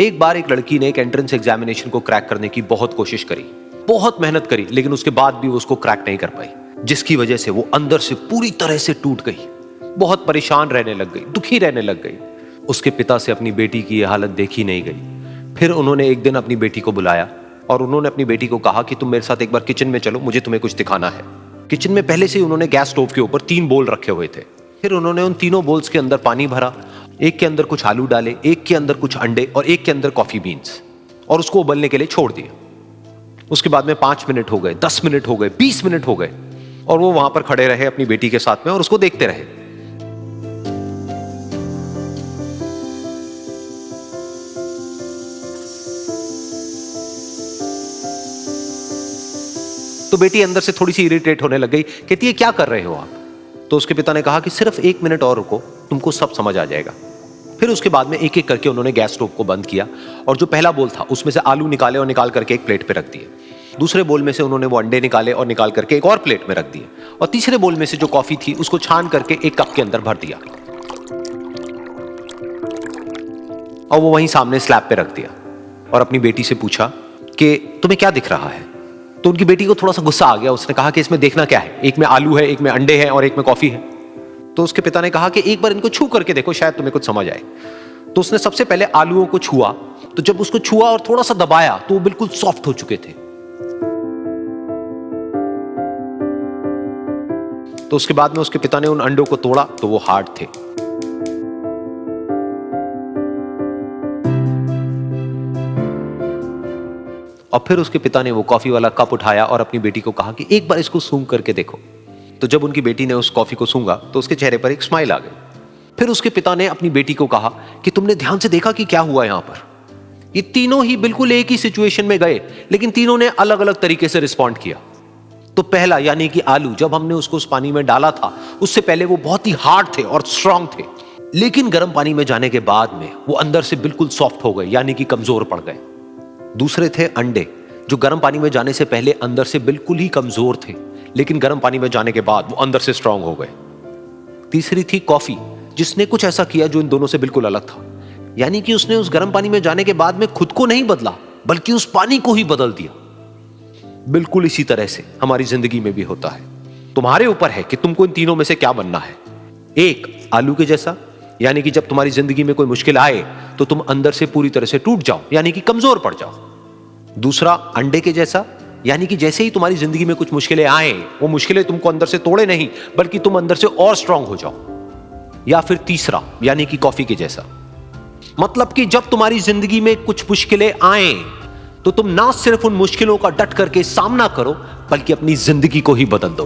एक बार एक लड़की ने एक एंट्रेंस एग्जामिनेशन को क्रैक करने की बहुत कोशिश करी, बहुत मेहनत करी, लेकिन उसके बाद भी वो उसको क्रैक नहीं कर पाई, जिसकी वजह से वो अंदर से पूरी तरह से टूट गई, बहुत परेशान रहने लग गई, दुखी रहने लग गई। उसके पिता से अपनी बेटी की यह हालत देखी नहीं गई। फिर उन्होंने एक दिन अपनी बेटी को बुलाया और उन्होंने अपनी बेटी को कहा कि तुम मेरे साथ एक बार किचन में चलो, मुझे तुम्हें कुछ दिखाना है। किचन में पहले से ही उन्होंने गैस स्टोव के ऊपर 3 बोल रखे हुए थे। फिर उन्होंने उन तीनों बोल्स के अंदर पानी भरा, एक के अंदर कुछ आलू डाले, एक के अंदर कुछ अंडे और एक के अंदर कॉफी बीन्स, और उसको उबलने के लिए छोड़ दिया। उसके बाद में 5 मिनट हो गए, 10 मिनट हो गए, 20 मिनट हो गए, और वो वहां पर खड़े रहे अपनी बेटी के साथ में और उसको देखते रहे। तो बेटी अंदर से थोड़ी सी इरिटेट होने लग गई, कहती है क्या कर रहे हो आप? तो उसके पिता ने कहा कि सिर्फ 1 मिनट और रुको, तुमको सब समझ आ जाएगा। फिर उसके बाद में एक एक करके उन्होंने गैस स्टोव को बंद किया और जो पहला बोल था उसमें से आलू निकाले और निकाल करके एक प्लेट पे रख दिए। दूसरे बोल में से उन्होंने वो अंडे निकाले और निकाल करके एक और प्लेट में रख दिए, और तीसरे बोल में से जो कॉफी थी उसको छान करके एक कप के अंदर भर दिया और वो वहीं सामने स्लैब पे रख दिया और अपनी बेटी से पूछा कि तुम्हें क्या दिख रहा है? तो उनकी बेटी को थोड़ा सा गुस्सा आ गया। उसने कहा कि इसमें देखना क्या है, एक में आलू है, एक में अंडे हैं और एक में कॉफी है। तो उसके पिता ने कहा कि एक बार इनको छू करके देखो, शायद तुम्हें कुछ समझ आए। तो उसने सबसे पहले आलूओं को छुआ, तो जब उसको छुआ और थोड़ा सा दबाया तो वो बिल्कुल सॉफ्ट हो चुके थे। तो उसके बाद में उसके पिता ने उन अंडों को तोड़ा तो वो हार्ड थे। और फिर उसके पिता ने वो कॉफी वाला कप उठाया और अपनी बेटी को कहा कि एक बार इसको सूंघ करके देखो। तो जब उनकी बेटी ने उस कॉफी को सूंघा तो उसके चेहरे पर एक स्माइल आ गई। फिर उसके पिता ने अपनी बेटी को कहा कि तुमने ध्यान से देखा कि क्या हुआ यहां पर? ये तीनों ही बिल्कुल एक ही सिचुएशन में गए, लेकिन तीनों ने अलग अलग तरीके से रिस्पॉन्ड किया। तो पहला यानी कि आलू, जब हमने उसको उस पानी में डाला था उससे पहले वो बहुत ही हार्ड थे और स्ट्रांग थे, लेकिन गर्म पानी में जाने के बाद में वो अंदर से बिल्कुल सॉफ्ट हो गए, यानी कि कमजोर पड़ गए। दूसरे थे अंडे, जो गर्म पानी में जाने से पहले अंदर से बिल्कुल ही कमजोर थे, लेकिन गर्म पानी में जाने के बाद वो अंदर से स्ट्रांग हो गए। तीसरी थी कॉफी, जिसने कुछ ऐसा किया जो इन दोनों से बिल्कुल अलग था, यानी कि उसने उस गर्म पानी में जाने के बाद में खुद को नहीं बदला, बल्कि उस पानी को ही बदल दिया। बिल्कुल इसी तरह से हमारी जिंदगी में भी होता है। तुम्हारे ऊपर है कि तुमको इन तीनों में से क्या बनना है। एक, आलू के जैसा, यानी कि जब तुम्हारी जिंदगी में कोई मुश्किल आए तो तुम अंदर से पूरी तरह से टूट जाओ, यानी कि कमजोर पड़ जाओ। दूसरा, अंडे के जैसा, यानी कि जैसे ही तुम्हारी जिंदगी में कुछ मुश्किलें आए, वो मुश्किलें तुमको अंदर से तोड़े नहीं, बल्कि तुम अंदर से और स्ट्रांग हो जाओ। या फिर तीसरा, यानी कि कॉफी के जैसा, मतलब कि जब तुम्हारी जिंदगी में कुछ मुश्किलें आए तो तुम ना सिर्फ उन मुश्किलों का डट करके सामना करो, बल्कि अपनी जिंदगी को ही बदल दो।